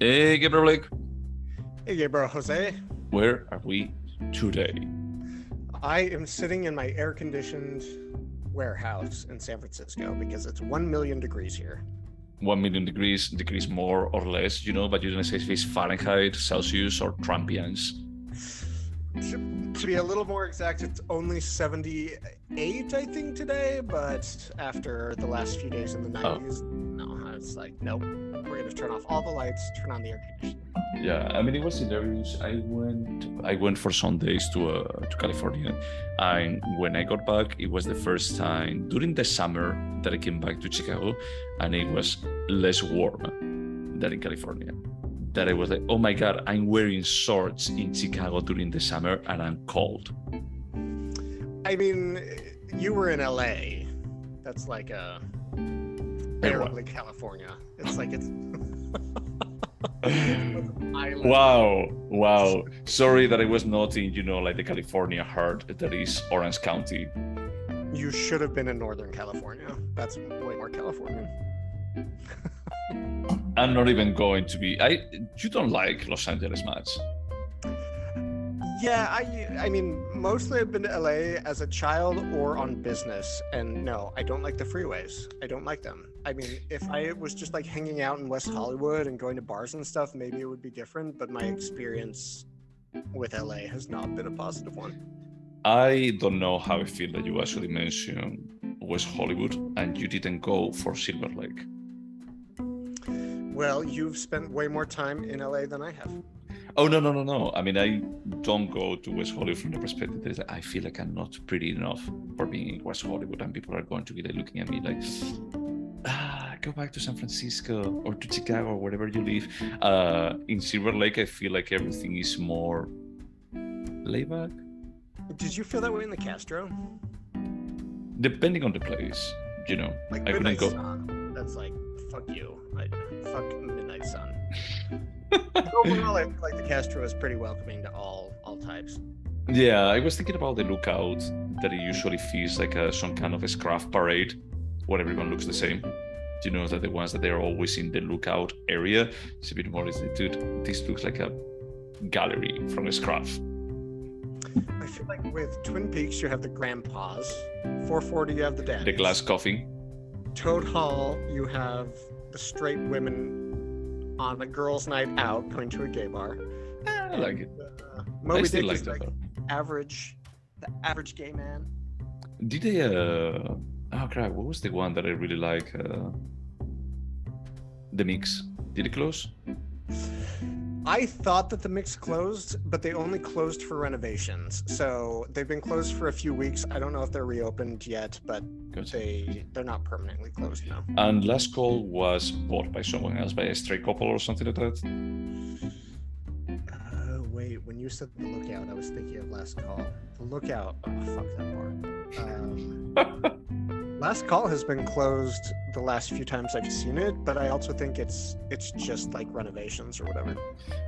Hey, Gabriel Blake. Hey, Gaybros, Jose. Where are we today? I am sitting in my air-conditioned warehouse in San Francisco because it's 1 million degrees here. 1 million degrees more or less, but you didn't say if it's Fahrenheit, Celsius, or Trumpians. To be a little more exact, it's only 78, I think, today, but after the last few days in the 90s, no, I was like, nope, we're going to turn off all the lights, turn on the air conditioning. Yeah, I mean, it was hilarious. I went for some days to California, and when I got back, it was the first time during the summer that I came back to Chicago, and it was less warm than in California. That I was like, oh my God, I'm wearing shorts in Chicago during the summer, and I'm cold. I mean, you were in LA. That's like a barely California. It's like it's Wow. Sorry that I was not in, like the California heart that is Orange County. You should have been in Northern California. That's way more Californian. I'm not even going to be. You don't like Los Angeles much. Yeah, I mean, mostly I've been to LA as a child or on business, and no, I don't like the freeways. I don't like them. I mean, if I was just like hanging out in West Hollywood and going to bars and stuff, maybe it would be different, but my experience with LA has not been a positive one. I don't know how I feel that you actually mentioned West Hollywood and you didn't go for Silver Lake. Well, you've spent way more time in LA than I have. Oh, no. I mean, I don't go to West Hollywood from the perspective that I feel like I'm not pretty enough for being in West Hollywood, and people are going to be like looking at me like, go back to San Francisco or to Chicago or wherever you live. In Silver Lake, I feel like everything is more laid back. Did you feel that way in the Castro? Depending on the place, Like I wouldn't go. Sun. That's like, fuck you. Fuck Midnight Sun. Overall, I feel like the Castro is pretty welcoming to all types. Yeah, I was thinking about the lookout that it usually feels like some kind of a scruff parade where everyone looks the same. That the ones that they're always in the lookout area, it's a bit more, dude, this looks like a gallery from a scruff. I feel like with Twin Peaks, you have the grandpas. 440, you have the dads. The glass coffee. Toad Hall, you have the straight women on a girls' night out going to a gay bar. I like it. Moby Dick is like the average gay man. Did they? Oh crap! What was the one that I really like? The Mix. Did it close? I thought that the Mix closed, but they only closed for renovations. So they've been closed for a few weeks. I don't know if they're reopened yet, but they're not permanently closed now. And Last Call was bought by someone else, by a stray couple or something like that? Wait, when you said The Lookout, I was thinking of Last Call. The Lookout, oh, fuck that bar. Last Call has been closed the last few times I've seen it, but I also think it's just like renovations or whatever.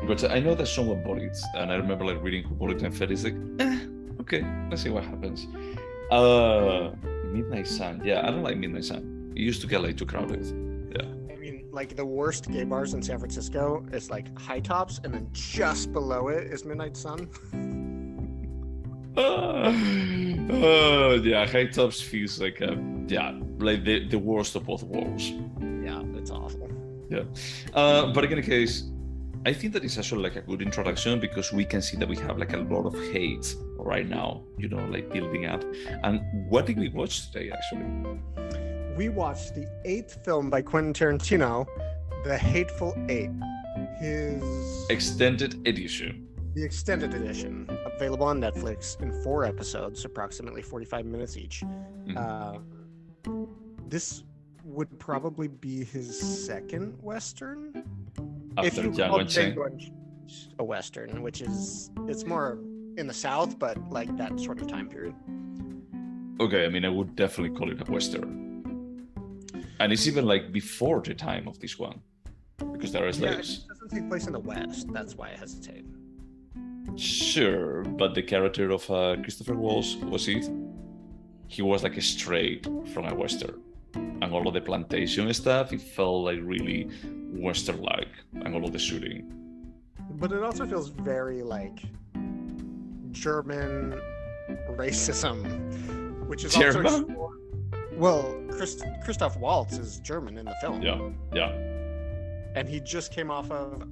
But I know that someone bought it, and I remember like reading who bought it and felt it's like, okay, let's see what happens. Midnight Sun, yeah, I don't like Midnight Sun. It used to get like too crowded. Yeah. I mean, like the worst gay bars in San Francisco is like High Tops, and then just below it is Midnight Sun. Yeah, High Tops feels like like the worst of both worlds. Yeah, it's awful. Yeah, but in any case, I think that it's actually like a good introduction because we can see that we have like a lot of hate right now, like building up. And what did we watch today, actually? We watched the 8th film by Quentin Tarantino, The Hateful Eight. His extended edition. The extended edition, available on Netflix in 4 episodes, approximately 45 minutes each. Mm-hmm. This would probably be his second Western. After if you Django call Unchained a Western, which it's more in the South, but like that sort of time period. Okay, I mean, I would definitely call it a Western. And it's even like before the time of this one, because there are slaves. Yeah, it doesn't take place in the West. That's why I hesitate. Sure, but the character of Christopher Waltz was it? He was like straight from a Western. and all of the plantation stuff, it felt like really Western-like, and all of the shooting. But it also feels very like German racism, which is German? also well, Christoph Waltz is German in the film. Yeah. And he just came off of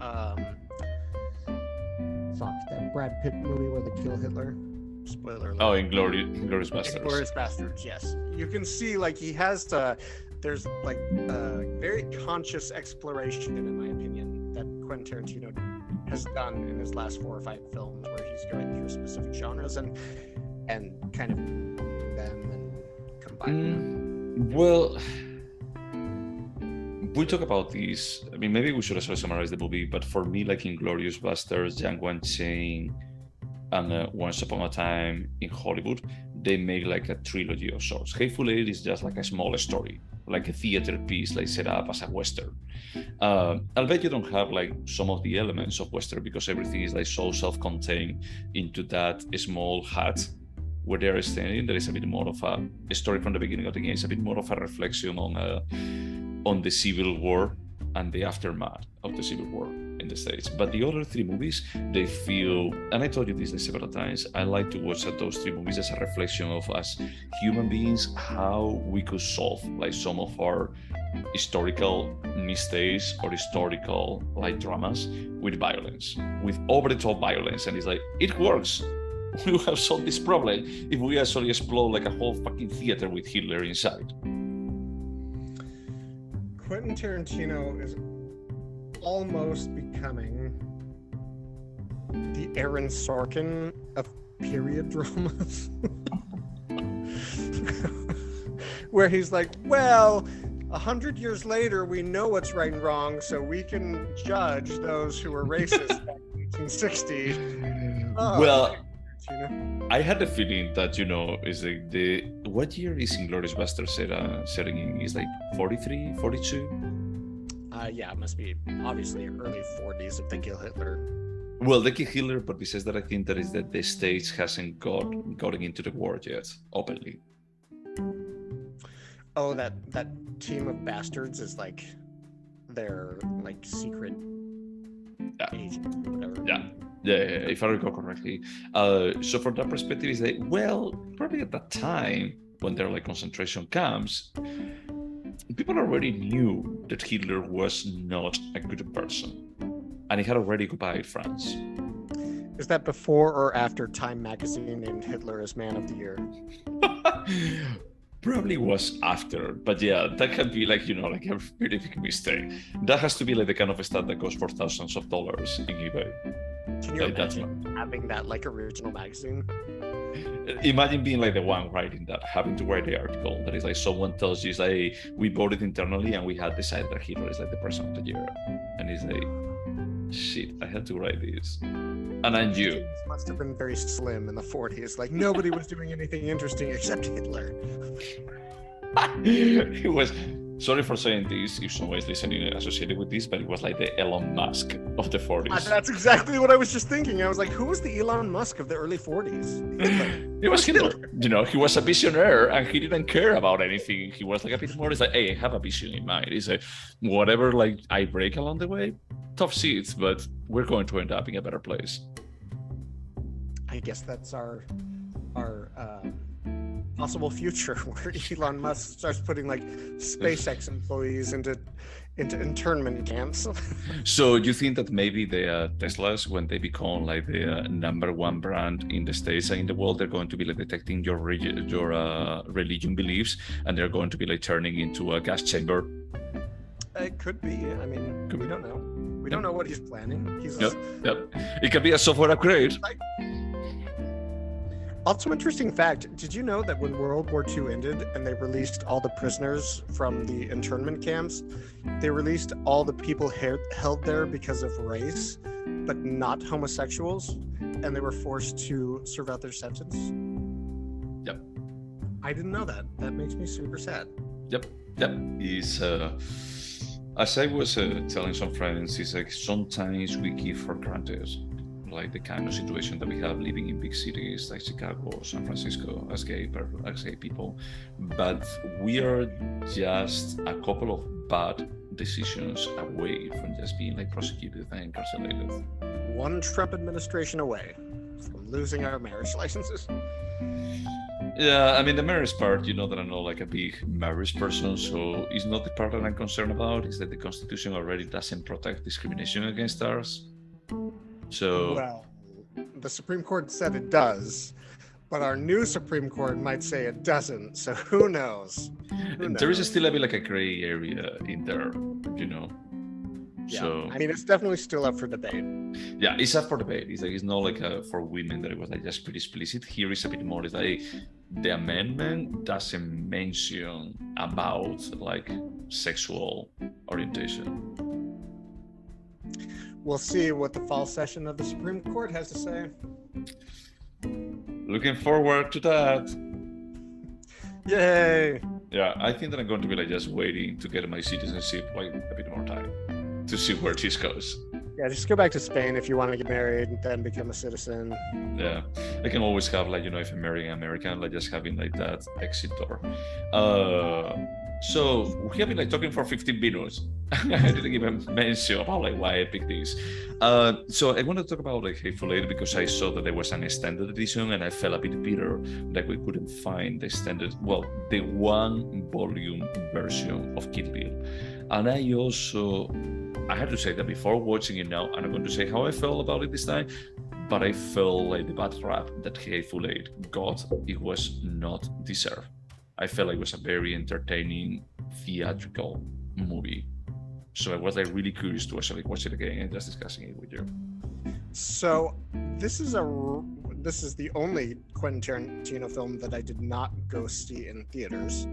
that Brad Pitt movie where they kill Hitler. Spoiler alert. Oh, Inglourious Basterds. Inglourious Basterds, yes. You can see like he has there's like a very conscious exploration, in my opinion, that Quentin Tarantino has done in his last 4 or 5 films, where he's going through specific genres and kind of them and combine them. Well, we talk about this. I mean, maybe we should also summarize the movie, but for me, like Inglourious Basterds, Django Unchained, and Once Upon a Time in Hollywood, they make like a trilogy of sorts. Hateful Eight is just like a small story, like a theater piece, like set up as a Western. I'll bet you don't have like some of the elements of Western, because everything is like so self-contained into that small hut where they're standing. There is a bit more of a story from the beginning of the game. It's a bit more of a reflection on the Civil War and the aftermath of the Civil War in the States. But the other 3 movies, they feel, and I told you this several times, I like to watch those 3 movies as a reflection of us human beings, how we could solve like some of our historical mistakes or historical like dramas with violence, with over-the-top violence. And it's like, it works. We will have solved this problem if we actually explode like a whole fucking theater with Hitler inside. Quentin Tarantino is almost becoming the Aaron Sorkin of period dramas. Where he's like, well, 100 years later, we know what's right and wrong, so we can judge those who were racist back in 1860. Oh, well, I had the feeling that, is like what year is Inglourious Basterds setting in? Is like 43, 42? Yeah, it must be obviously early 40s if they kill Hitler. Well, they kill Hitler, but he says that I think that is that the States hasn't gotten into the war yet, openly. Oh, that team of bastards is like their like secret agent or whatever. Yeah, if I recall correctly. So from that perspective, it's like, well, probably at that time when there are like concentration camps, people already knew that Hitler was not a good person, and he had already occupied France. Is that before or after Time magazine named Hitler as Man of the Year? Probably was after, but yeah, that can be like, like a pretty big mistake. That has to be like the kind of stuff that goes for thousands of dollars in eBay. Can you imagine having that like original magazine? Imagine being like the one writing that, having to write the article that is like someone tells you, like, hey, we voted internally and we had decided that Hitler is like the person of the year, and it's like, shit, I had to write this, and I knew. It must have been very slim in the 40s. Like nobody was doing anything interesting except Hitler. It was. Sorry for saying this, if someone is listening associated with this, but it was like the Elon Musk of the 40s. That's exactly what I was just thinking. I was like, who was the Elon Musk of the early 40s? Hitler. It was Hitler. He was a visionary and he didn't care about anything. He was like a bit more, it's like, hey, I have a vision in mind. It's like, whatever like I break along the way, tough seats, but we're going to end up in a better place. I guess that's our possible future, where Elon Musk starts putting like SpaceX employees into internment camps. So you think that maybe the Teslas, when they become like the number 1 brand in the States and in the world, they're going to be like detecting your religion beliefs, and they're going to be like turning into a gas chamber? It could be. I mean, we don't know. We don't know what he's planning. Yep. It could be a software upgrade. Also, interesting fact, did you know that when World War II ended and they released all the prisoners from the internment camps, they released all the people held there because of race, but not homosexuals, and they were forced to serve out their sentence? Yep. I didn't know that. That makes me super sad. Yep. It's, as I was telling some friends, it's like sometimes we give for granted like the kind of situation that we have living in big cities like Chicago or San Francisco as gay people, but we are just a couple of bad decisions away from just being like prosecuted and incarcerated. One Trump administration away from losing our marriage licenses. Yeah, I mean, the marriage part, you know that I'm not like a big marriage person, so it's not the part that I'm concerned about. Is that the Constitution already doesn't protect discrimination against ours. So, well, the Supreme Court said it does, but our new Supreme Court might say it doesn't. So who knows? There is still a bit like a gray area in there, you know. Yeah, so, I mean, it's definitely still up for debate. Yeah, it's up for debate. It's like it's not like for women that it was like just pretty explicit. Here is a bit more. It's like the amendment doesn't mention about like sexual orientation. We'll see what the fall session of the Supreme Court has to say. Looking forward to that. Yay! Yeah, I think that I'm going to be like just waiting to get my citizenship like a bit more time to see where this goes. Yeah, just go back to Spain if you want to get married and then become a citizen. Yeah, I can always have like, you know, if I'm marrying an American, like just having like that exit door. So we have been like talking for 15 minutes. I didn't even mention about like why I picked this. So I want to talk about like Hateful Eight because I saw that there was an extended edition and I felt a bit bitter that we couldn't find the extended, well, the 1-volume version of Kill Bill. And I have to say that before watching it now, I'm not going to say how I felt about it this time, but I felt like the bad rap that Hateful Eight got, it was not deserved. I felt like it was a very entertaining theatrical movie. So I was like really curious to actually watch it again and just discussing it with you. So this is the only Quentin Tarantino film that I did not go see in theaters.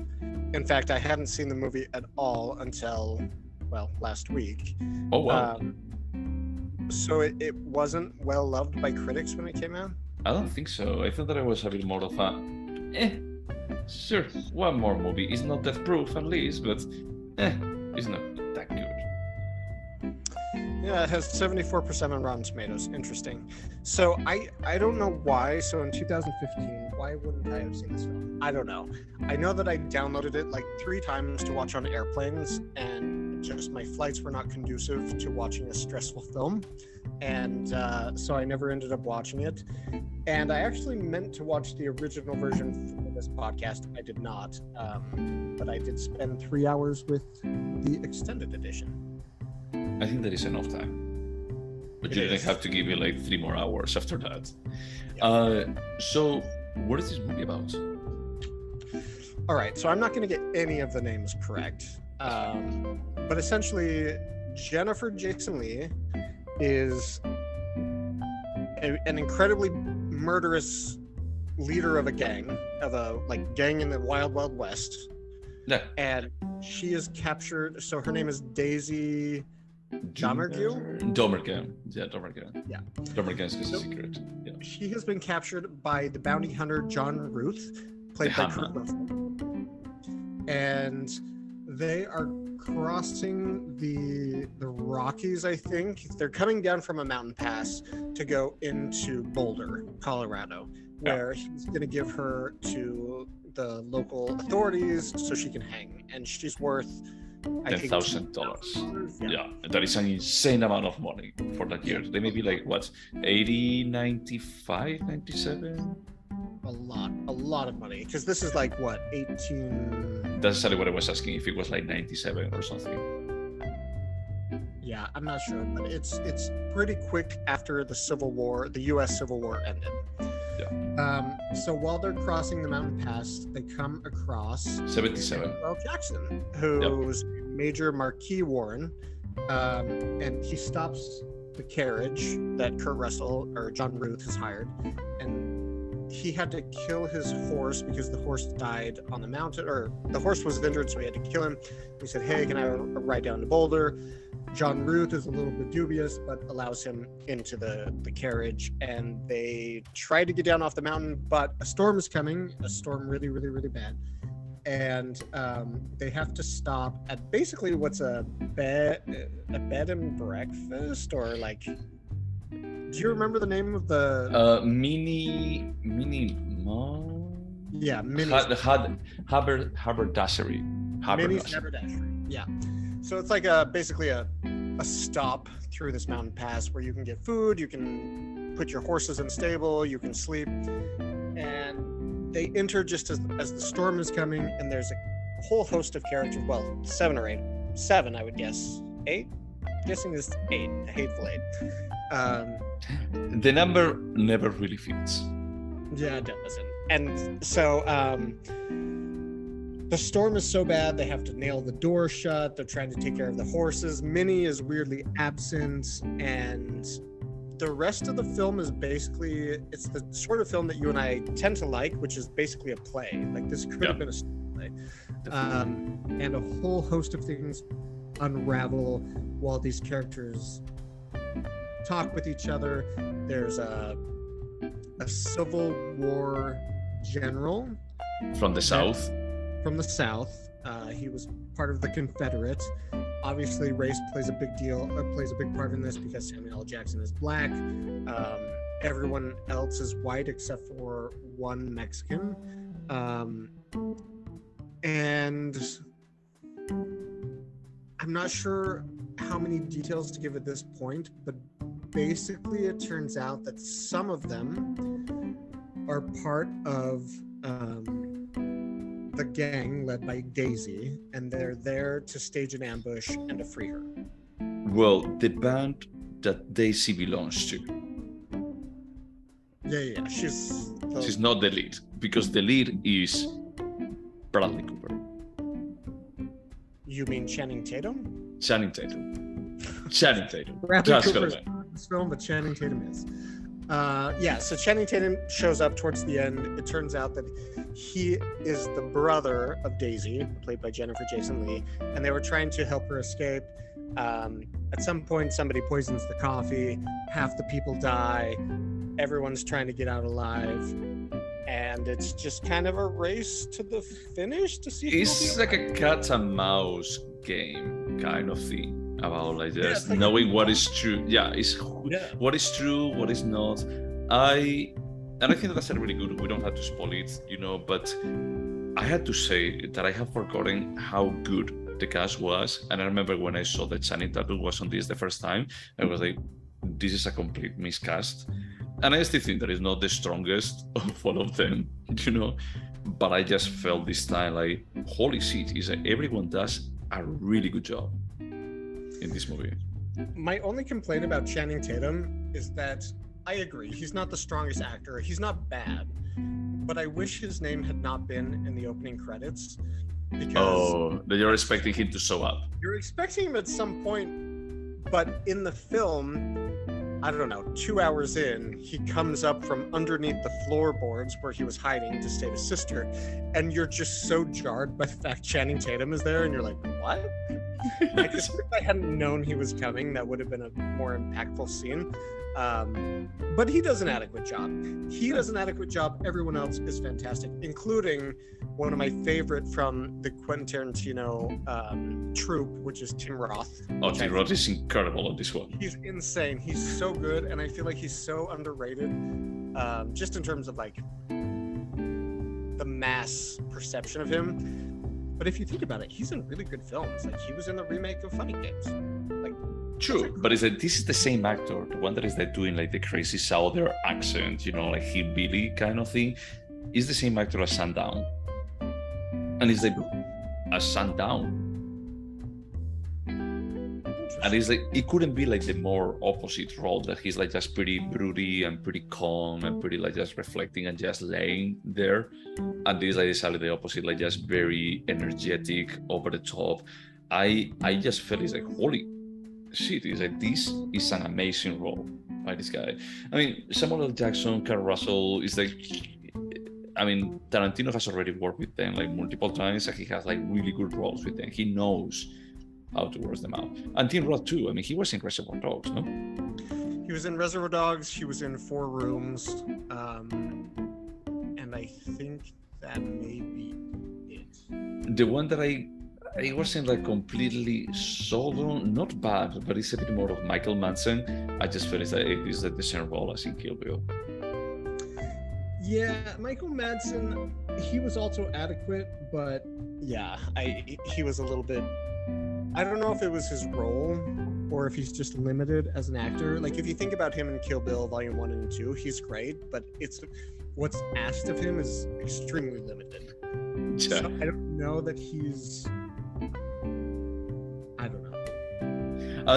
In fact, I hadn't seen the movie at all until, well, last week. Oh, wow. So it wasn't well loved by critics when it came out? I don't think so. I thought that it was a bit more of a, sure, one more movie. It's not death proof at least, but it's not that good. Yeah, it has 74% on Rotten Tomatoes. Interesting. So I don't know why. So in 2015, why wouldn't I have seen this film? I don't know. I know that I downloaded it like 3 times to watch on airplanes, and just my flights were not conducive to watching a stressful film. And so I never ended up watching it. And I actually meant to watch the original version for this podcast. I did not. But I did spend 3 hours with the extended edition. I think that is enough time. But you didn't have to give me like 3 more hours after that. Yeah. So what is this movie about? All right, so I'm not going to get any of the names correct. But essentially, Jennifer Jason Leigh is an incredibly murderous leader of a gang, gang in the Wild Wild West. Yeah. And she is captured. So her name is Daisy Domergue. Domergue. Yeah, Domergue. Yeah. Domergue is a secret. Yeah. She has been captured by the bounty hunter John Ruth, played by Kurt Russell. And they are crossing the Rockies, I think. They're coming down from a mountain pass to go into Boulder, Colorado, where he's going to give her to the local authorities so she can hang. And she's worth $10,000. Yeah, that is an insane amount of money for that year. They may be like, what, 80, 95, 97? A lot of money. Because this is like, what, 18... That's exactly what I was asking, if it was like 97 or something. Yeah, I'm not sure, but it's pretty quick after the Civil War, the U.S. Civil War ended. Yeah. So while they're crossing the mountain pass, they come across 77. Samuel Jackson, who's Major Marquis Warren, and he stops the carriage that Kurt Russell or John Ruth has hired, and he had to kill his horse because the horse died on the mountain, or the horse was injured, so he had to kill him. He said, "Hey, can I ride down to Boulder?" John Ruth is a little bit dubious, but allows him into the carriage, and they try to get down off the mountain, but a storm is coming, a storm really, really, really bad. And they have to stop at basically what's a bed and breakfast, or like Do you remember the name of the? Mini Mo. Yeah, Mini. Haberdashery. Mini's haberdashery. Yeah. So it's like basically a stop through this mountain pass where you can get food, you can put your horses in the stable, you can sleep, and they enter just as the storm is coming, and there's a whole host of characters. Well, 7 or 8, 7, I would guess. 8. I'm guessing this 8, the Hateful Eight. The number never really fits. Yeah, it doesn't. And so the storm is so bad they have to nail the door shut. They're trying to take care of the horses. Minnie is weirdly absent, and the rest of the film is basically, it's the sort of film that you and I tend to like, which is basically a play. Like this could have been a play. And a whole host of things unravel while these characters talk with each other. There's a Civil War general from the South. He was part of the Confederate. Obviously, race plays a big part in this because Samuel L. Jackson is black. Everyone else is white except for one Mexican. And I'm not sure how many details to give at this point, but basically it turns out that some of them are part of the gang led by Daisy, and they're there to stage an ambush and to free her. Well, the band that Daisy belongs to. Yeah. She's not the lead, because the lead is Bradley Cooper. You mean Channing Tatum? Channing Tatum. Bradley Cooper's not in this film, but Channing Tatum is. So Channing Tatum shows up towards the end. It turns out that he is the brother of Daisy, played by Jennifer Jason Leigh, and they were trying to help her escape. At some point, somebody poisons the coffee. Half the people die. Everyone's trying to get out alive. And it's just kind of a race to the finish to see. It's like a cat and mouse game kind of thing. About like just knowing what is true. What is true, what is not. I think that's a really good. We don't have to spoil it, but I had to say that I have forgotten how good the cast was. And I remember when I saw that Channing Tatum was on this the first time, I was like, this is a complete miscast. And I still think that it's not the strongest of all of them, but I just felt this time like, holy shit, is that everyone does a really good job in this movie. My only complaint about Channing Tatum is that I agree, he's not the strongest actor. He's not bad, but I wish his name had not been in the opening credits, because you're expecting him to show up. You're expecting him at some point, but in the film, I don't know, 2 hours in, he comes up from underneath the floorboards where he was hiding to save his sister, and you're just so jarred by the fact Channing Tatum is there, and you're like, what? Like, if I hadn't known he was coming, that would have been a more impactful scene. But he does an adequate job. Everyone else is fantastic, including one of my favorite from the Quentin Tarantino troupe, which is Tim Roth. Tim Roth is incredible on this one. He's insane. He's so good, and I feel like he's so underrated, just in terms of like the mass perception of him. But if you think about it, he's in really good films. Like, he was in the remake of Funny Games. Like, true, but it's like, this is the same actor, the one that is like doing like the crazy Southern accent, like hillbilly kind of thing, is the same actor as Sundown, and it's like a Sundown, and it's like it couldn't be like the more opposite role, that he's like just pretty broody and pretty calm and pretty like just reflecting and just laying there, and this like exactly the opposite, like just very energetic, over the top. I just felt it's like, holy shit, is like, this is an amazing role by this guy. I mean, Samuel L. Jackson, Kurt Russell is like, I mean, Tarantino has already worked with them like multiple times, and he has like really good roles with them. He knows how to work them out. And Tim Roth too. I mean, he was in Reservoir Dogs, no? He was in Reservoir Dogs. He was in 4 Rooms, and I think that may be it. The one that it wasn't like completely solo, not bad, but it's a bit more of Michael Madsen. I just feel it's like it is like the same role as in Kill Bill. Yeah, Michael Madsen, he was also adequate, but Yeah, he was a little bit. I don't know if it was his role or if he's just limited as an actor. Like if you think about him in Kill Bill Volume 1 and 2, he's great, but it's what's asked of him is extremely limited. Yeah. So I don't know that he's. I don't know.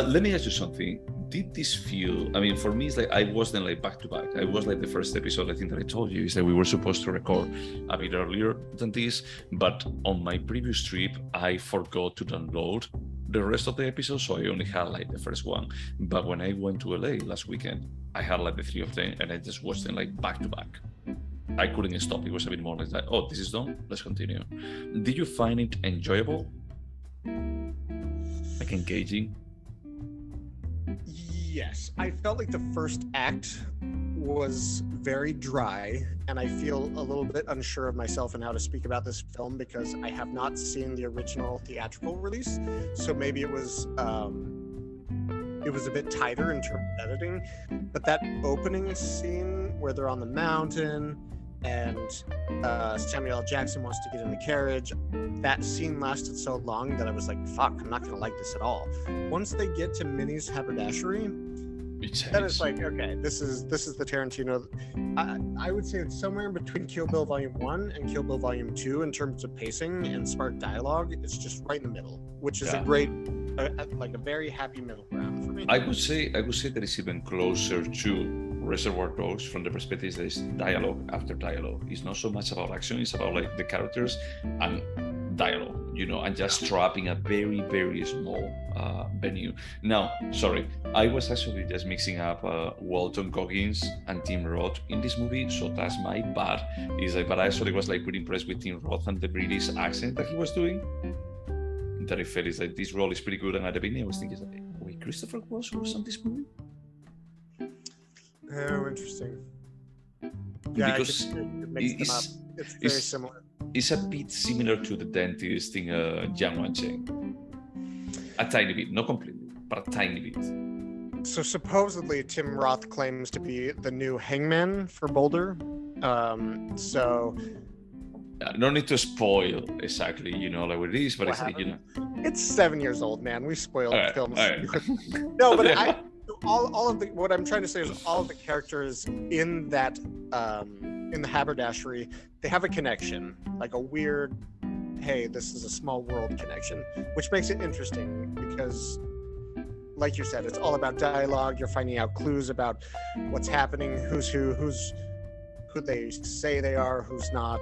Let me ask you something. Did this feel? I mean, for me, it's like I wasn't like back to back. I was like the first episode. I think that I told you is that we were supposed to record a bit earlier than this, but on my previous trip, I forgot to download the rest of the episodes, so I only had like the first one. But when I went to LA last weekend, I had like the 3 of them, and I just watched them like back to back. I couldn't stop. It was a bit more like, oh, this is done. Let's continue. Did you find it enjoyable? Like engaging? Yes, I felt like the first act was very dry, and I feel a little bit unsure of myself and how to speak about this film because I have not seen the original theatrical release. So maybe it was a bit tighter in terms of editing. But that opening scene where they're on the mountain and Samuel L. Jackson wants to get in the carriage, that scene lasted so long that I was like, fuck, I'm not gonna like this at all. Once they get to Minnie's haberdashery, then it's like, okay, this is the Tarantino. I would say it's somewhere in between Kill Bill Volume 1 and Kill Bill Volume 2 in terms of pacing and smart dialogue. It's just right in the middle, which is a great, like a very happy middle ground for me. I would say that it's even closer to Reservoir Dogs from the perspective that it's dialogue after dialogue. It's not so much about action, it's about like the characters and dialogue, you know, and just trapping a very, very small venue. Now, sorry, I was actually just mixing up Walton Goggins and Tim Roth in this movie, so that's my bad. Is like, but I actually was like pretty impressed with Tim Roth and the British accent that he was doing. That I felt is like this role is pretty good, and at the beginning I was thinking, like, wait, Christopher Waltz was on this movie? Oh, interesting. Yeah, because it's very similar. It's a bit similar to the dentist in Jiang Wancheng. A tiny bit, not completely, but a tiny bit. So supposedly Tim Roth claims to be the new Hangman for Boulder. So no need to spoil exactly, you know, like what it is, but it's like, you know, it's 7 years old, man. We spoiled films. Right. No, but all of the what I'm trying to say is all of the characters in that in the haberdashery, they have a connection, like a weird, hey, this is a small world connection, which makes it interesting because, like you said, it's all about dialogue. You're finding out clues about what's happening, who's who they say they are, who's not.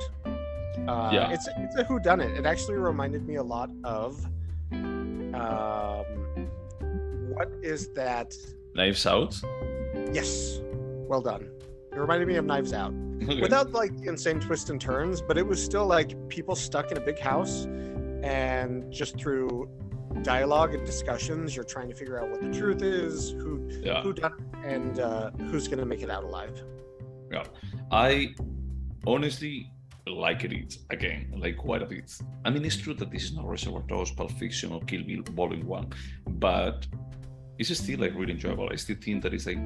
It's a whodunit. It actually reminded me a lot of what is that? Knives Out? Yes. Well done. It reminded me of Knives Out. Okay. Without like the insane twists and turns, but it was still like people stuck in a big house, and just through dialogue and discussions, you're trying to figure out what the truth is, who done it, and who's gonna make it out alive. Yeah. I honestly liked it again, like quite a bit. I mean, it's true that this is not Reservoir Dogs, Pulp Fiction, or Kill Bill Volume 1, but it's still like really enjoyable. I still think that it's like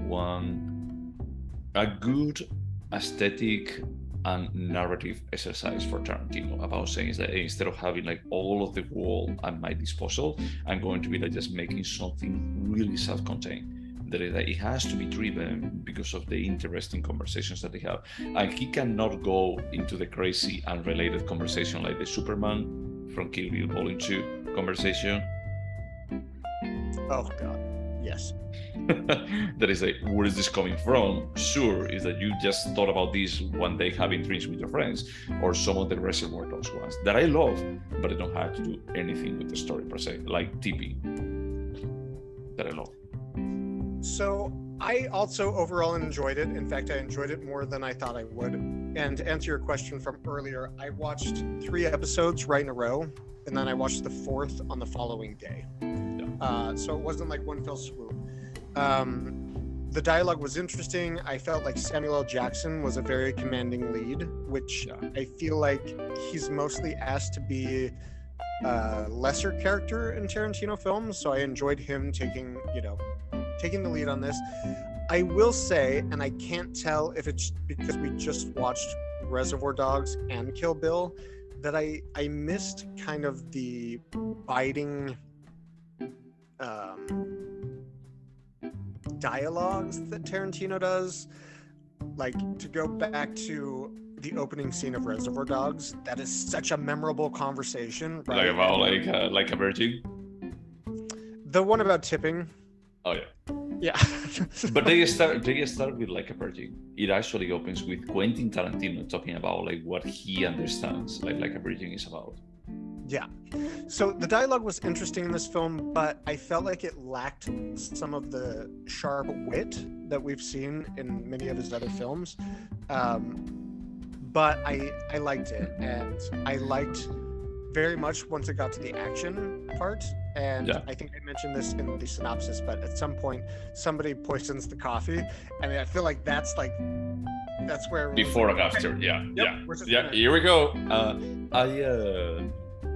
a good aesthetic and narrative exercise for Tarantino about saying is that instead of having like all of the world at my disposal, I'm going to be like just making something really self-contained. That it has to be driven because of the interesting conversations that they have, and he cannot go into the crazy unrelated conversation like the Superman from Kill Bill Volume 2 conversation. Oh God, yes. That is like, where is this coming from? Sure, is that you just thought about this one day having drinks with your friends, or some of the Reservoir Dogs ones that I love, but I don't have to do anything with the story per se, like TP, that I love. So I also overall enjoyed it. In fact, I enjoyed it more than I thought I would. And to answer your question from earlier, I watched 3 episodes right in a row, and then I watched the 4th on the following day. So it wasn't like one fell swoop. The dialogue was interesting. I felt like Samuel L. Jackson was a very commanding lead, which I feel like he's mostly asked to be lesser character in Tarantino films, so I enjoyed him taking the lead on this. I will say, and I can't tell if it's because we just watched Reservoir Dogs and Kill Bill, that I missed kind of the biting dialogues that Tarantino does. Like, to go back to the opening scene of Reservoir Dogs, that is such a memorable conversation. Right? Like about like a virgin. The one about tipping. Oh yeah. Yeah. But they start with like a virgin. It actually opens with Quentin Tarantino talking about like what he understands like a virgin is about. Yeah. So the dialogue was interesting in this film, but I felt like it lacked some of the sharp wit that we've seen in many of his other films. But I liked it, and I liked very much once it got to the action part. And yeah. I think I mentioned this in the synopsis, but at some point somebody poisons the coffee, and I feel like that's where before and after. Yeah. Here we go.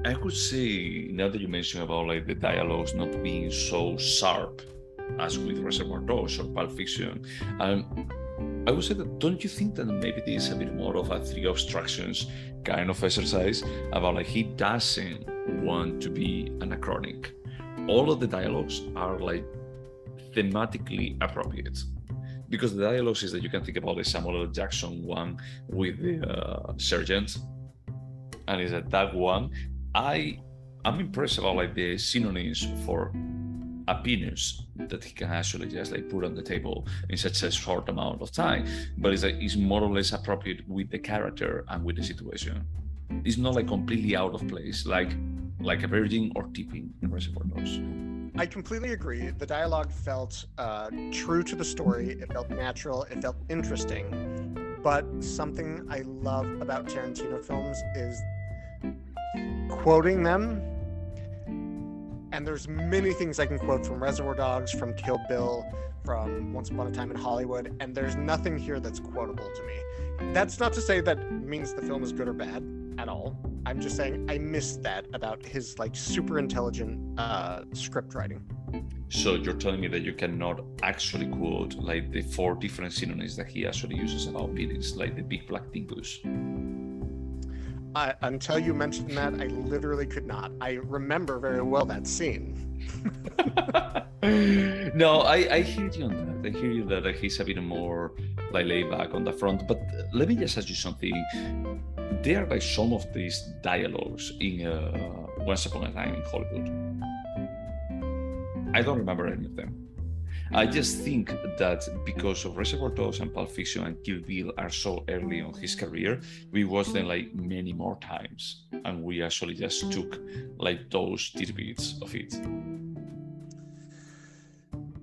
I could say, now that you mentioned about like the dialogues not being so sharp as with Reservoir Dogs or Pulp Fiction, I would say that, don't you think that maybe this is a bit more of a three obstructions kind of exercise about like he doesn't want to be anachronic? All of the dialogues are like thematically appropriate, because the dialogues is that you can think about the Samuel L. Jackson one with the sergeant, and is that one. I'm impressed about like the synonyms for opinions that he can actually just like put on the table in such a short amount of time, but it's more or less appropriate with the character and with the situation. It's not like completely out of place, like a virgin or tipping in Reservoir Dogs. I completely agree. The dialogue felt true to the story. It felt natural. It felt interesting. But something I love about Tarantino films is quoting them. And there's many things I can quote from Reservoir Dogs, from Kill Bill, from Once Upon a Time in Hollywood, and there's nothing here that's quotable to me. That's not to say that means the film is good or bad at all. I'm just saying I missed that about his like super intelligent script writing. So you're telling me that you cannot actually quote like the 4 different synonyms that he actually uses about feelings, like the big black dingus? Until you mentioned that, I literally could not. I remember very well that scene. No, I hear you on that. I hear you that he's a bit more like laid back on the front. But let me just ask you something. There are like some of these dialogues in Once Upon a Time in Hollywood. I don't remember any of them. I just think that because of Reservoir Dogs and Pulp Fiction and Kill Bill are so early on his career, we watched them like many more times, and we actually just took like those tidbits of it.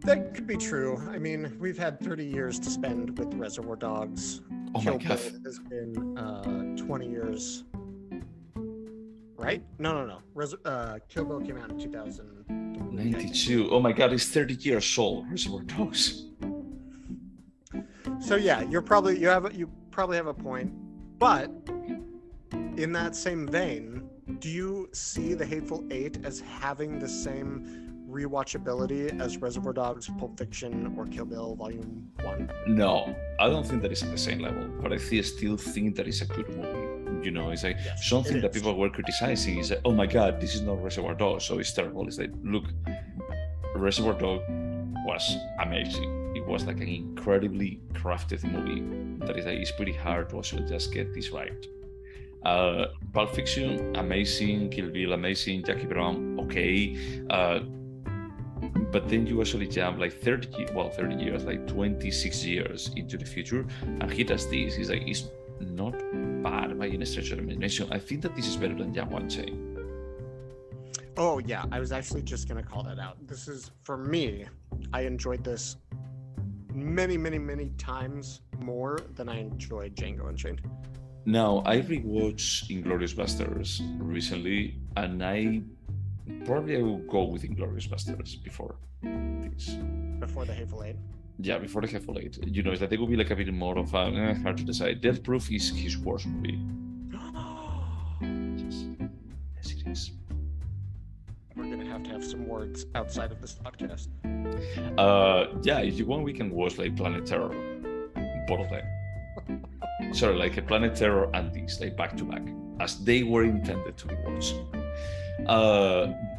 That could be true. I mean, we've had 30 years to spend with Reservoir Dogs. Oh Kill my God. Bill has been 20 years. Right? No. Kill Bill came out in 2092. Oh my God, it's 30 years old. Reservoir Dogs. So yeah, you probably have a point, but in that same vein, do you see the Hateful Eight as having the same rewatchability as Reservoir Dogs, Pulp Fiction, or Kill Bill Volume 1? No, I don't think that it's at the same level, but I still think that it's a good movie. You know, it's like something that people were criticizing is like, oh my God, this is not Reservoir Dogs, so it's terrible. It's like, look, Reservoir Dogs was amazing. It was like an incredibly crafted movie that is like, it's pretty hard to actually just get this right. Pulp Fiction, amazing. Kill Bill, amazing. Jackie Brown, okay. But then you actually jump like 30 years, like 26 years into the future, and he does this. He's like, it's not bad by any stretch of the imagination. I think that this is better than Young One Chain. Oh yeah, I was actually just gonna call that out. This is, for me, I enjoyed this many, many, many times more than I enjoyed Django Unchained. Now, I rewatched Inglourious Basterds recently, and I will go with Inglourious Basterds before this. Before the Hateful Eight? Yeah, before the Hateful Eight. You know, that it would be like a bit more of a hard to decide. Death Proof is his worst movie. Yes, it is. have to have some words outside of this podcast. Yeah, if you want, we can watch like Planet Terror, both of them. Sorry, like a Planet Terror and these, like back to back, as they were intended to be watched.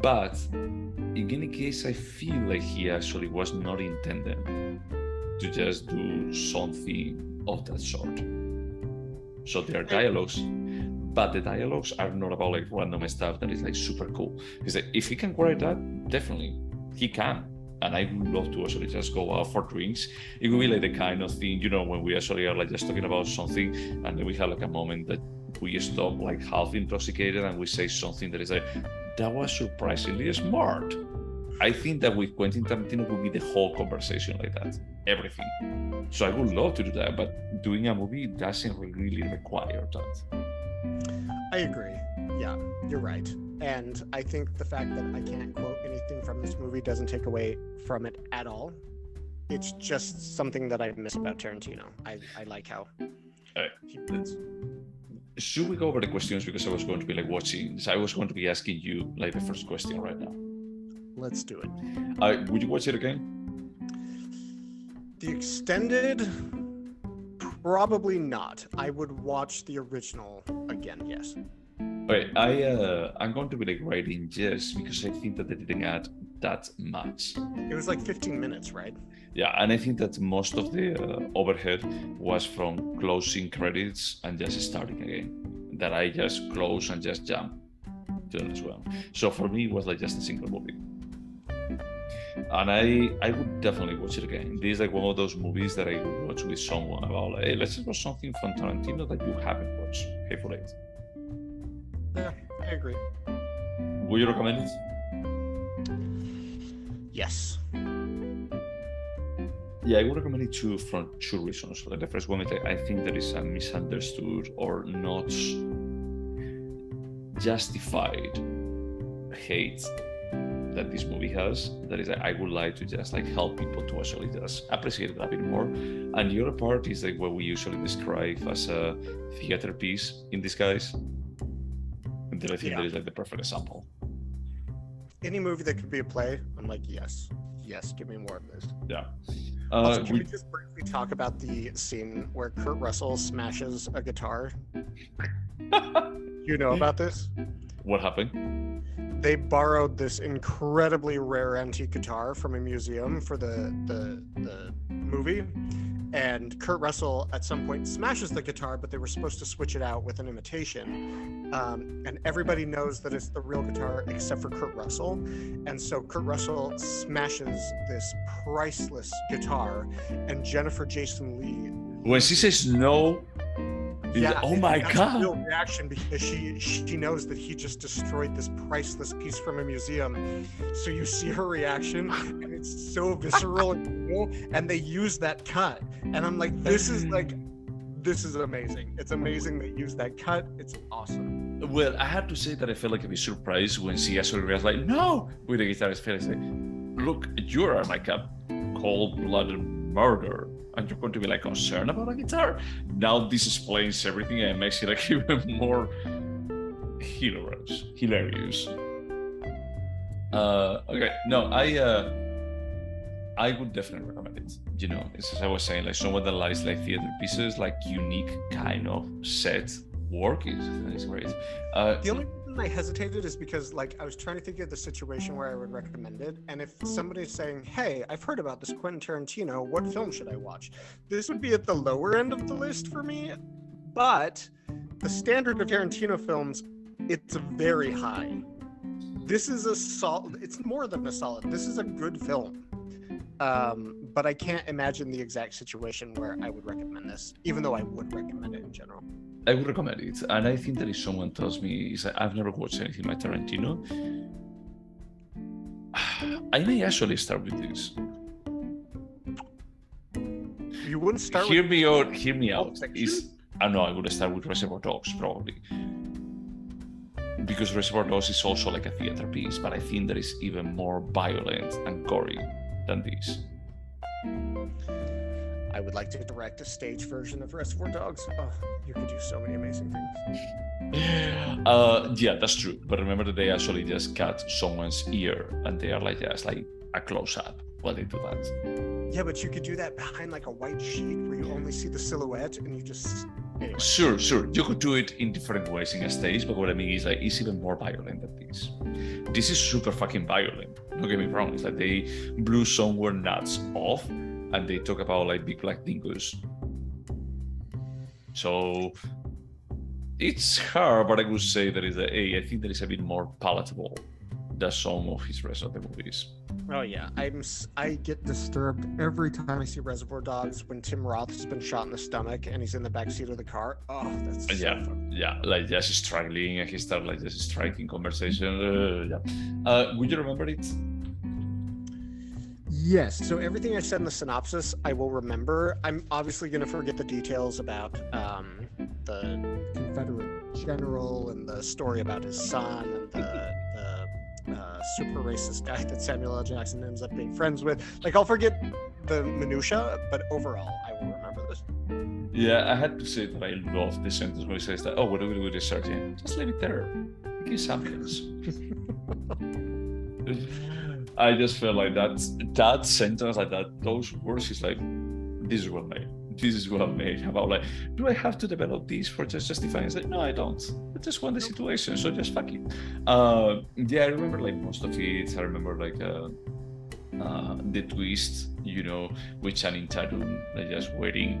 But in any case, I feel like he actually was not intended to just do something of that sort. So there are dialogues, but the dialogues are not about like random stuff that is like super cool. Because if he can write that, definitely he can. And I would love to actually just go out for drinks. It would be like the kind of thing, you know, when we actually are like just talking about something, and then we have like a moment that we stop like half intoxicated and we say something that is like, that was surprisingly smart. I think that with Quentin Tarantino would be the whole conversation like that, everything. So I would love to do that, but doing a movie doesn't really require that. I agree. Yeah, you're right. And I think the fact that I can't quote anything from this movie doesn't take away from it at all. It's just something that I miss about Tarantino. I like how he does. Should we go over the questions? Because I was going to be like watching, so I was going to be asking you like the first question right now. Let's do it. Would you watch it again? The extended, probably not. I would watch the original again, yes. Okay, I'm going to be like writing yes, because I think that they didn't add that much. It was like 15 minutes, right? Yeah, and I think that most of the overhead was from closing credits and just starting again. That I just close and just jump to it as well. So for me, it was like just a single movie. And I would definitely watch it again. This is like one of those movies that I would watch with someone about like, hey, let's just watch something from Tarantino that you haven't watched. Hateful Eight. Yeah, I agree. Would you recommend it? Yes. Yeah, I would recommend it too for two reasons. Like the first one is like, I think there is a misunderstood or not justified hate that this movie has. That is, I would like to just like help people to actually just appreciate it a bit more. And the other part is like what we usually describe as a theater piece in disguise. And then I think that is like the perfect example. Any movie that could be a play, I'm like, yes, give me more of this. Yeah. Also, can we just briefly talk about the scene where Kurt Russell smashes a guitar? You know about this? What happened? They borrowed this incredibly rare antique guitar from a museum for the movie, and Kurt Russell at some point smashes the guitar, but they were supposed to switch it out with an imitation, and everybody knows that it's the real guitar except for Kurt Russell, and so Kurt Russell smashes this priceless guitar, and Jennifer Jason Leigh, when she says no, yeah, oh my god, a real reaction, because she knows that he just destroyed this priceless piece from a museum. So you see her reaction, and it's so visceral and cool, and they use that cut, and I'm like, this is amazing. It's amazing they use that cut. It's awesome. Well, I have to say that I felt like a bit surprised when she actually was like, no, with the guitarist face, like, look, you are like a cold-blooded murderer, and you're going to be like concerned about a guitar. Now this explains everything and makes it like even more hilarious. Okay, no, I would definitely recommend it. You know, it's as I was saying, like someone that likes like theater pieces, like unique kind of set work is great. The only reason I hesitated is because like I was trying to think of the situation where I would recommend it, and if somebody's saying, hey, I've heard about this Quentin Tarantino, what film should I watch? This would be at the lower end of the list for me, but the standard of Tarantino films, it's very high. This is a solid, it's more than a solid, this is a good film. But I can't imagine the exact situation where I would recommend this, even though I would recommend it in general. I would recommend it, and I think that if someone tells me, I've never watched anything by Tarantino, I may actually start with this. You wouldn't start Hear with... me out. I know I would start with Reservoir Dogs, probably. Because Reservoir Dogs is also like a theater piece, but I think that is even more violent and gory than this. I would like to direct a stage version of Reservoir Dogs. Oh, you could do so many amazing things. Yeah, that's true. But remember that they actually just cut someone's ear, and they are like just like a close-up while they do that. Yeah, but you could do that behind like a white sheet where you only see the silhouette, and you just. Anyway. Sure. You could do it in different ways in a stage, but what I mean is like it's even more violent than this. This is super fucking violent. Don't get me wrong. It's like they blew somewhere nuts off, and they talk about like big black dingoes. So it's hard, but I would say that I think that is a bit more palatable than some of his rest of the movies. Oh yeah, I get disturbed every time I see Reservoir Dogs when Tim Roth has been shot in the stomach and he's in the backseat of the car. Oh, that's so fun. Yeah, like just struggling, and he started like just striking conversation. Would you remember it? Yes. So everything I said in the synopsis, I will remember. I'm obviously going to forget the details about the Confederate general and the story about his son and the super racist guy that Samuel L. Jackson ends up being friends with. Like, I'll forget the minutia, but overall, I will remember this. Yeah, I had to say that I love the sentence where he says that, what do we do with the sergeant? Just leave it there. Give samples. I just felt like that sentence, like that, those words is like, this is well made. This is well made. About like, do I have to develop this for just justifying? It's like, no, I don't. I just want the situation, so just fuck it. Yeah, I remember like most of it. I remember like the twist, with Channing Tatum, like just waiting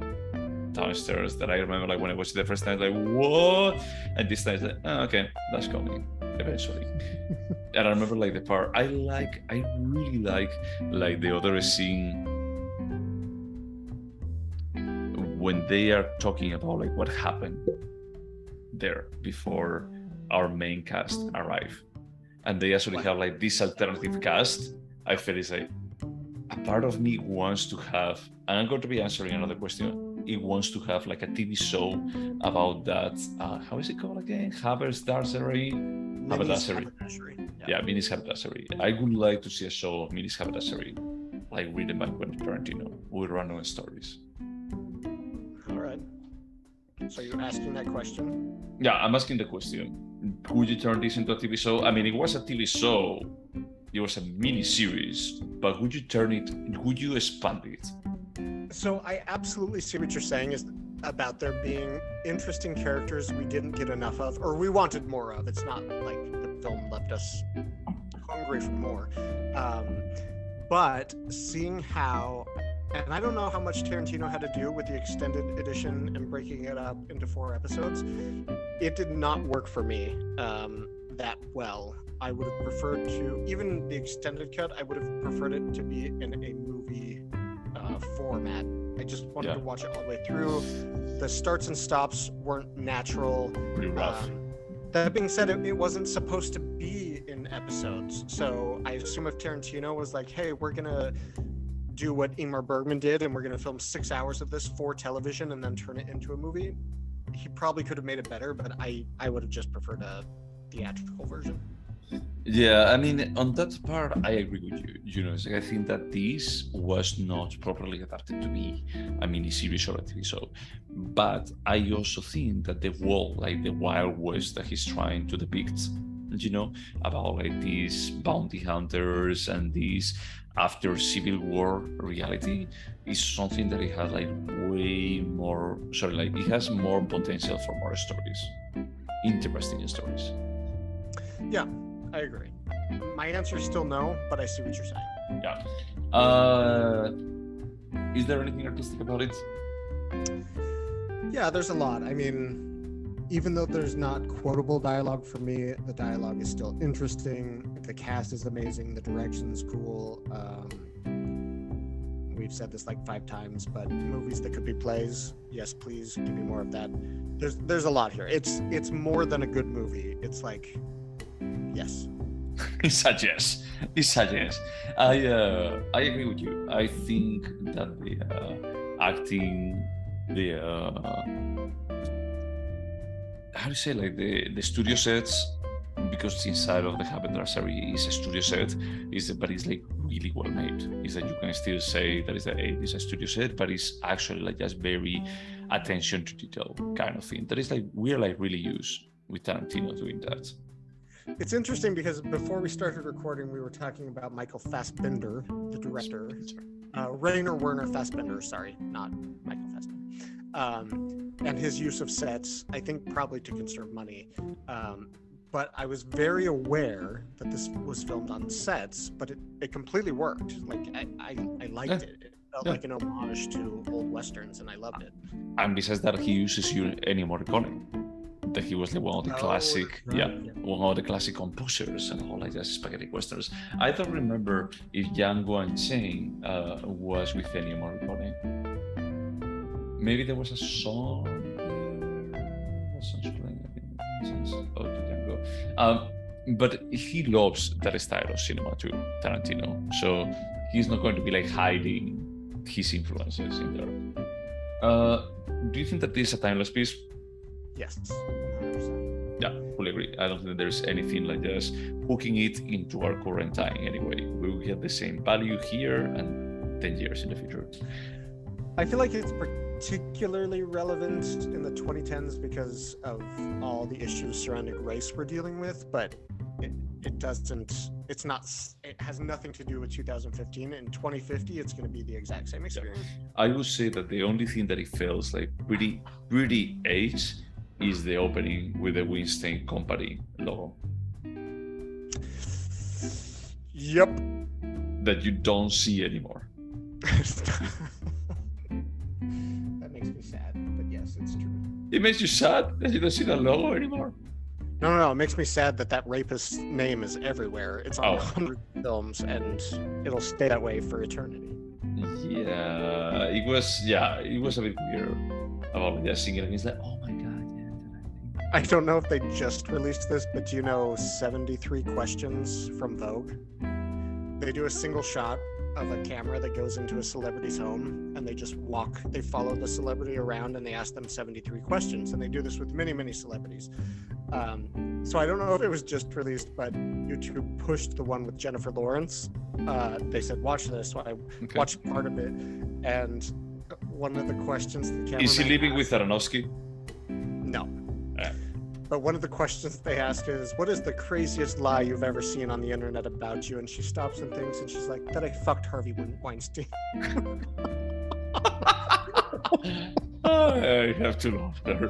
downstairs. That I remember like when I watched it the first time, like what? And this time, it's like, okay, that's coming eventually. And I remember like the part I really like the other scene when they are talking about like what happened there before our main cast arrive, and they actually have like this alternative cast. I feel it's like a part of me wants to have, and I'm going to be answering another question. It wants to have like a TV show about that. How is it called again? Haberdashery. Yeah, Minnie's Haberdashery. I would like to see a show of Minnie's Haberdashery, like written by Quentin Tarantino with random stories. All right. So you're asking that question? Yeah, I'm asking the question. Would you turn this into a TV show? I mean, it was a TV show. It was a mini-series, but would you expand it? So I absolutely see what you're saying is about there being interesting characters we didn't get enough of, or we wanted more of. It's not like the film left us hungry for more. But seeing how, and I don't know how much Tarantino had to do with the extended edition and breaking it up into 4 episodes, it did not work for me that well. I would have preferred to, even the extended cut, I would have preferred it to be in a movie format. I just wanted to watch it all the way through. The starts and stops weren't natural. Pretty rough. That being said, it wasn't supposed to be in episodes. So I assume if Tarantino was like, hey, we're going to do what Ingmar Bergman did and we're going to film 6 hours of this for television and then turn it into a movie, he probably could have made it better, but I would have just preferred a theatrical version. Yeah, I mean, on that part, I agree with you. It's like I think that this was not properly adapted to be a mini-series or a TV show. But I also think that the world, like the Wild West that he's trying to depict, about like these bounty hunters and these after Civil War reality, is something that it has like it has more potential for more stories, interesting stories. Yeah. I agree. My answer is still no, but I see what you're saying. Yeah. Is there anything artistic about it? Yeah, there's a lot. I mean, even though there's not quotable dialogue for me, the dialogue is still interesting. The cast is amazing. The direction's cool. We've said this like 5 times, but movies that could be plays, yes, please give me more of that. There's a lot here. It's more than a good movie. It's like, yes. It's a yes. I agree with you. I think that the acting, how do you say, like the studio sets because inside of the Happen series is a studio set, but it's like really well made. Is that you can still say that it's a studio set, but it's actually like just very attention to detail kind of thing. That is like we're like really used with Tarantino doing that. It's interesting because before we started recording, we were talking about Michael Fassbender, the director. Rainer Werner Fassbender, sorry, not Michael Fassbender. And his use of sets, I think probably to conserve money. But I was very aware that this was filmed on sets, but it completely worked. Like, I liked it. It felt like an homage to old Westerns, and I loved it. And besides that, he uses Ennio Morricone. That he was like one of the one of the classic composers and all like just spaghetti westerns. I don't remember if Django Unchained was with Ennio Morricone. Maybe there was a song. Django. But he loves that style of cinema too, Tarantino. So he's not going to be like hiding his influences in there. Do you think that this is a timeless piece? Yes, 100%. Yeah, fully agree. I don't think there's anything like just hooking it into our current time anyway. We will get the same value here and 10 years in the future. I feel like it's particularly relevant in the 2010s because of all the issues surrounding race we're dealing with, but it has nothing to do with 2015. In 2050, it's going to be the exact same experience. I would say that the only thing that it feels like pretty aged is the opening with the Winston Company logo. Yep. That you don't see anymore. That makes me sad, but yes, it's true. It makes you sad that you don't see that logo anymore? No, it makes me sad that rapist's name is everywhere. It's on 100 films, and it'll stay that way for eternity. Yeah, it was a bit weird about just seeing it, and it's like, oh my god. I don't know if they just released this, but do you know 73 Questions from Vogue? They do a single shot of a camera that goes into a celebrity's home, and they follow the celebrity around, and they ask them 73 questions, and they do this with many, many celebrities. So I don't know if it was just released, but YouTube pushed the one with Jennifer Lawrence. They said, watch this, so I watched part of it, and one of the questions the camera is he living with Aronofsky? No. But one of the questions they ask is, what is the craziest lie you've ever seen on the internet about you? And she stops and thinks, and she's like, that I fucked Harvey Weinstein. I have to love her.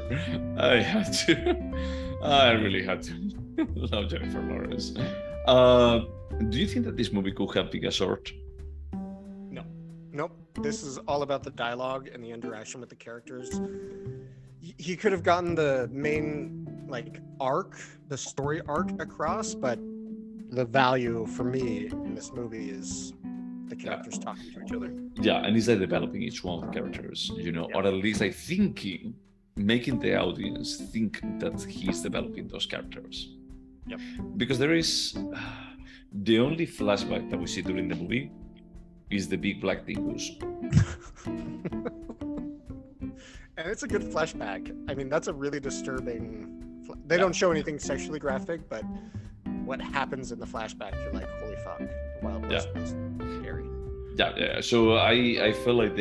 I really have to love Jennifer Lawrence. Do you think that this movie could have been a short? No. Nope. This is all about the dialogue and the interaction with the characters. He could have gotten the main the story arc across, but the value for me in this movie is the characters talking to each other. Yeah, and it's like developing each one of the characters, or at least like making the audience think that he's developing those characters. Yep. Because there is the only flashback that we see during the movie is the big black dingoes. And it's a good flashback. I mean, that's a really disturbing... They don't show anything sexually graphic, but what happens in the flashback, you're like, holy fuck, the Wild West is scary. Yeah. So I feel like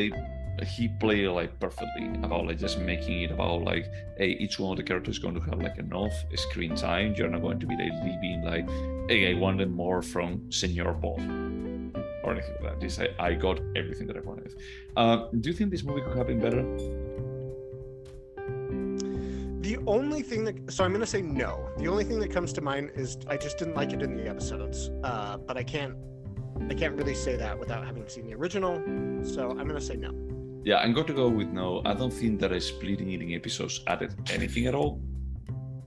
he played like perfectly about like just making it about like, hey, each one of the characters is going to have like enough screen time. You're not going to be like leaving like, hey, I wanted more from Senor Bob or anything like that. Just I got everything that I wanted. Do you think this movie could have been better? The only thing so I'm going to say no. The only thing that comes to mind is I just didn't like it in the episodes. But I can't really say that without having seen the original. So I'm going to say no. Yeah, I'm going to go with no. I don't think that splitting it in episodes added anything at all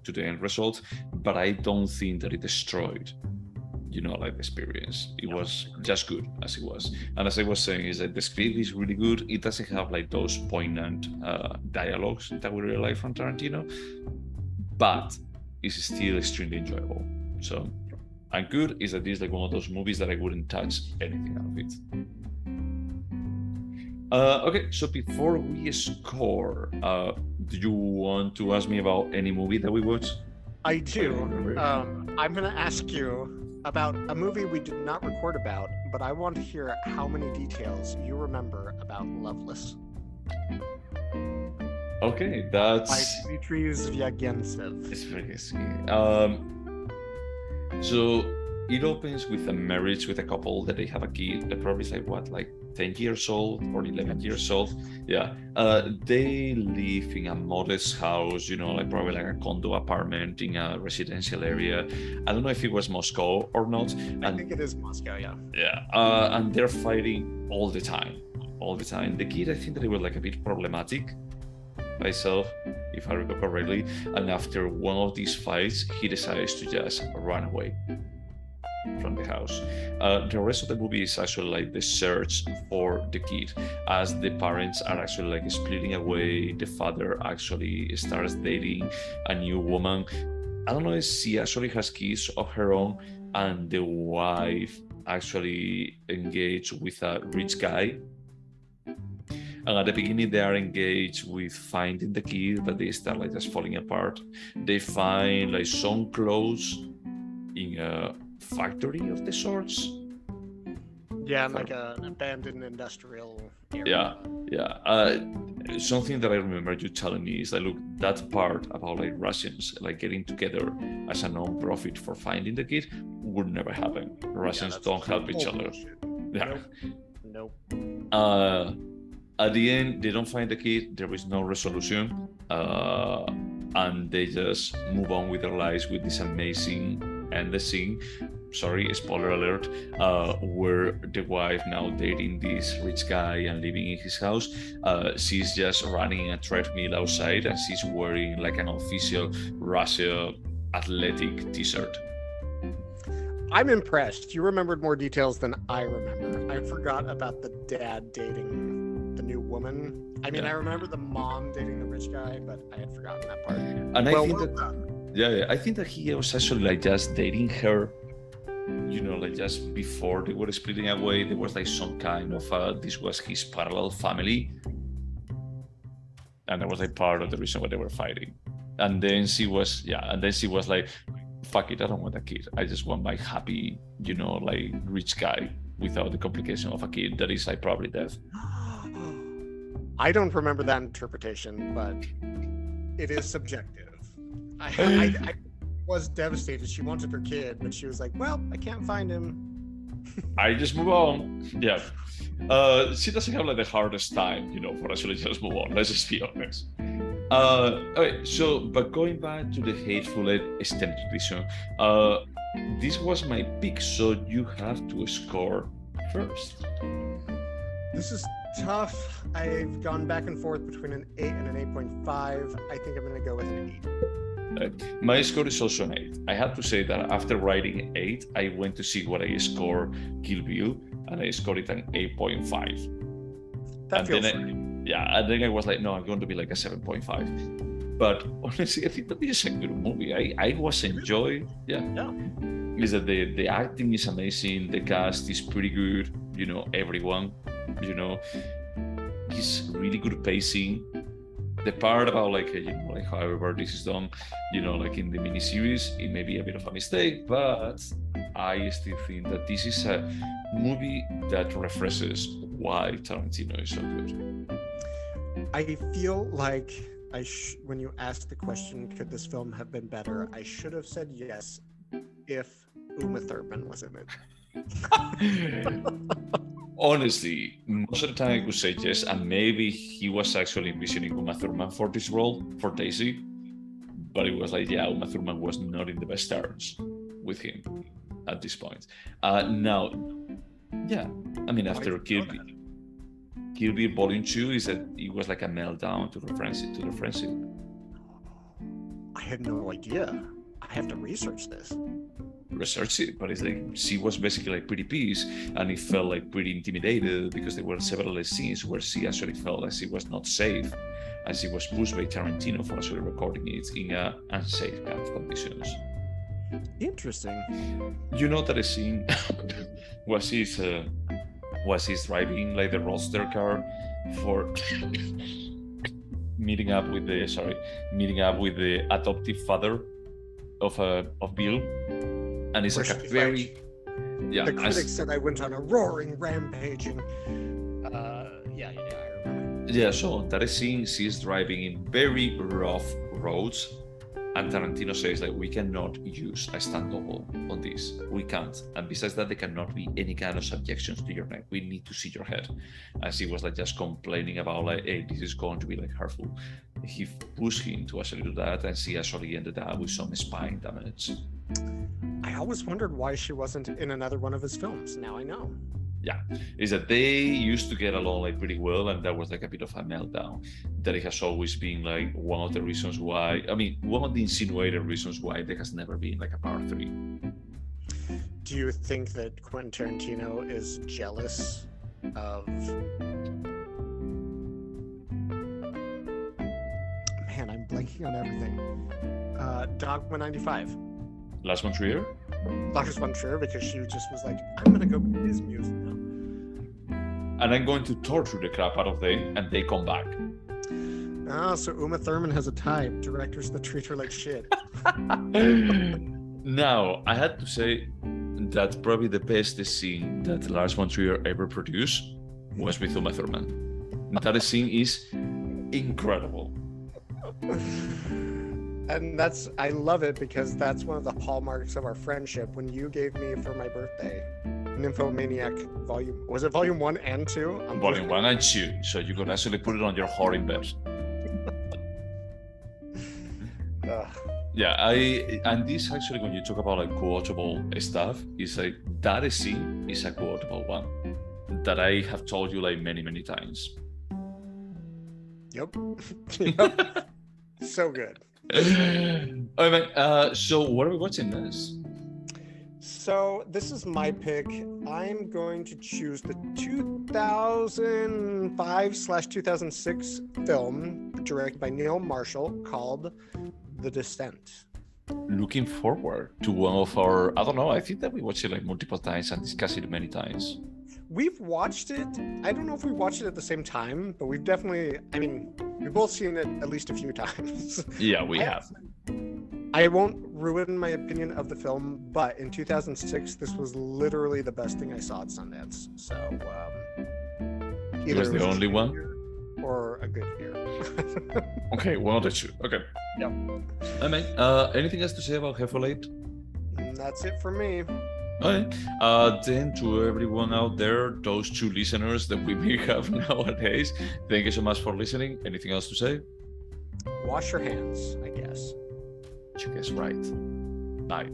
to the end result, but I don't think that it destroyed, like the experience. It was just good as it was. And as I was saying, is that the script is really good. It doesn't have like those poignant dialogues that we really like from Tarantino, but it's still extremely enjoyable. So, and good is that this is like one of those movies that I wouldn't touch anything out of it. Okay, so before we score, do you want to ask me about any movie that we watched? I do. remember. I'm going to ask you about a movie we did not record about, but I want to hear how many details you remember about Loveless Okay, by that's Dmitry Zvyagintsev. it's very easy. So it opens with a marriage with a couple that they have a kid that probably is like what, like 10 years old or 11 years old. Yeah. They live in a modest house, like probably like a condo apartment in a residential area. I don't know if it was Moscow or not. I think it is Moscow, yeah. Yeah. And they're fighting all the time. All the time. The kid, I think that it was like a bit problematic myself, if I remember correctly. And after one of these fights, he decides to just run away from the house. The rest of the movie is actually like the search for the kid, as the parents are actually like splitting away. The father actually starts dating a new woman. I don't know if she actually has kids of her own, and the wife actually engaged with a rich guy. And at the beginning, they are engaged with finding the kid, but they start like just falling apart. They find like some clothes in a factory of the sorts. Yeah, like an abandoned industrial area. Yeah. Something that I remember you telling me is that, look, that part about like Russians like getting together as a non-profit for finding the kid would never happen. Russians don't help each other. Yeah. Nope. At the end, they don't find the kid. There is no resolution, and they just move on with their lives with this amazing end scene. Sorry, spoiler alert. Where the wife now dating this rich guy and living in his house. She's just running a treadmill outside, and she's wearing like an official Russia athletic T-shirt. I'm impressed. You remembered more details than I remember. I forgot about the dad dating the new woman. I mean, Yeah. I remember the mom dating the rich guy, but I had forgotten that part. And I think that I think that he was actually like just dating her, like just before they were splitting away. There was like some kind of this was his parallel family, and that was like part of the reason why they were fighting. And then she was like, fuck it, I don't want a kid. I just want my happy, like rich guy without the complication of a kid that is like probably dead. I don't remember that interpretation, but it is subjective. I was devastated. She wanted her kid, but she was like, well, I can't find him. I just move on. Yeah. She doesn't have like the hardest time, for actually just move on. Let's just be honest. Okay, so but going back to the Hateful Eight Extended Edition, this was my pick, so you have to score first. This is tough. I've gone back and forth between an 8 and an 8.5. I think I'm going to go with an 8. My score is also an 8. I have to say that after writing 8, I went to see what I score Kill Bill, and I scored it an 8.5. That feels right. And then I was like, no, I'm going to be like a 7.5. But honestly, I think that this is a good movie. I was enjoying. Yeah. Is that the acting is amazing, the cast is pretty good. Everyone. It's really good pacing. The part about like however this is done, like in the miniseries, it may be a bit of a mistake, but I still think that this is a movie that refreshes why Tarantino is so good. I feel like when you asked the question, could this film have been better, I should have said yes if Uma Thurman was in it. Honestly, most of the time I could say yes, and maybe he was actually envisioning Uma Thurman for this role, for Daisy, but it was like, Uma Thurman was not in the best terms with him at this point. Now, after Kill Bill Volume 2 is that it was like a meltdown to reference it. I had no idea. I have to research this. Research it, but it's like she was basically like pretty pissed, and it felt like pretty intimidated because there were several scenes where she actually felt like she was not safe, and she was pushed by Tarantino for actually recording it in unsafe kind of conditions. Interesting. That scene was she's driving like the roadster car for meeting up with the adoptive father of Bill, and it's like a she's very the critics said I went on a roaring rampaging. Yeah, I remember. Yeah, so that scene, she's driving in very rough roads, and Tarantino says that we cannot use a stunt double on this. We can't. And besides that, there cannot be any kind of subjections to your neck. We need to see your head. And she was like just complaining about like, hey, this is going to be like hurtful. He pushed him to actually do that, and she actually ended up with some spine damage. I always wondered why she wasn't in another one of his films. Now I know. Yeah, is that they used to get along like pretty well, and that was like a bit of a meltdown. That it has always been like one of the reasons why, one of the insinuated reasons why there has never been like a part 3. Do you think that Quentin Tarantino is jealous of... Man, I'm blanking on everything. Dogma 95. Last von Trier? Lars von Trier, because she just was like, I'm gonna go with his music now. And I'm going to torture the crap out of them, and they come back. So Uma Thurman has a type, directors that treat her like shit. Now, I had to say that probably the best scene that Lars von Trier ever produced was with Uma Thurman. That scene is incredible. And I love it because that's one of the hallmarks of our friendship. When you gave me for my birthday Nymphomaniac volume 1 and 2? Volume 1 and 2, so you could actually put it on your horror in bed. Yeah, and this actually, when you talk about like quotable stuff, is like that scene is a quotable one that I have told you like many times. Yep. So good. Oh man, so what are we watching this? So this is my pick. I'm going to choose the 2005/2006 film directed by Neil Marshall called The Descent. Looking forward to one of our, I don't know, I think that we watched it like multiple times and discussed it many times. We've watched it. I don't know if we watched it at the same time, but we've definitely, we've both seen it at least a few times. Yeah, we have. I won't ruin my opinion of the film, but in 2006, this was literally the best thing I saw at Sundance. So, it was the only one? Or a good year. Okay, one of the two. Okay. Yep. Anything else to say about Hateful Eight? That's it for me. Okay. Then to everyone out there, those 2 listeners that we may have nowadays, thank you so much for listening. Anything else to say? Wash your hands, I guess. You guess right. Bye.